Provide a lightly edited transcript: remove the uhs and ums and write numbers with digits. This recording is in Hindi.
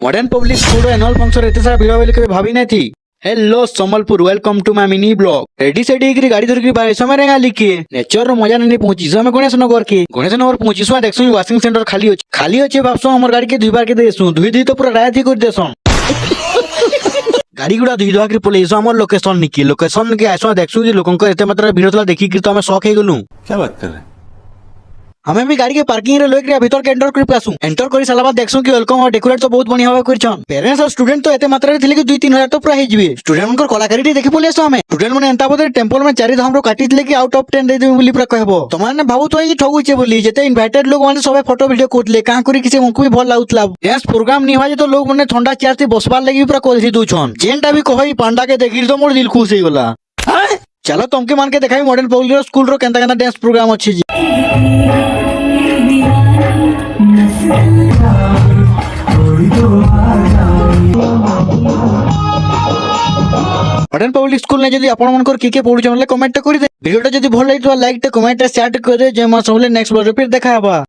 Modern public school annual function एते सारा भिड़ बोली भाभी नहीं थी। Hello Sambalpur, welcome to my mini blog. रेडी सेडी की गाड़ी धरकी बारे समय रेगा लिखी नेचर रो मजा नहीं पहुंची समय गणेश नगर के देखसु वाशिंग सेंटर खाली अच्छे भाबसु हमर गाड़ी के दुईबार के देसु धुई तो पूरा राय थी कर देसन गाड़ी गुड़ा धुई धुआ के पलेसु हमर लोकेशन के आसो देखसु जे लोकन को एते मात्रा भिड़ थला देखि कि तो हमें शौक हे गेलु। क्या बात कर रहे हैं? हमें भी गाड़ी के पार्किंग रे लोक रे भीतर के एंटर कर पासु एंटर करी साला बाद देखसु कि वेलकम और डेकोरेट तो बहुत बढ़िया होवे करछन। पेरेंट्स और स्टूडेंट तो एते मात्रा रे थिले कि 2-3 हजार तो पूरा हे जिवे। स्टूडेंट मनकर कलाकारी देखि पलेसु हमें स्टूडेंट माने एंता बदे टेंपल में 4 धाम रो काटी थिले कि आउट ऑफ 10 दे देबो बोली पूरा कहबो। तमाने भाबु तो ई ठगुचे बोली जेते इनवाइटेड लोग माने सबे फोटो वीडियो कोटले का करी किसे उनको भी भल लाउतला डांस प्रोग्राम नि होय तो लोग माने ठंडा चेयर से बसबार लागि पूरा कोलथि दुछन जेनटा भी कहई पांडा के देखि तो मोर दिल खुश हे गेला। चलो तुमके मान के देखाई मॉडर्न पब्लिक स्कूल रो केंता केंता डांस प्रोग्राम अछि जी। मॉडर्न पब्लिक स्कूल ने जदी आपण मनकर के पढु चनले कमेंट कर दे वीडियो जदी भल लागितो लाइक ते कमेंट शेयर कर दे जे मा सबले नेक्स्ट वीडियो फिर देखा हबा।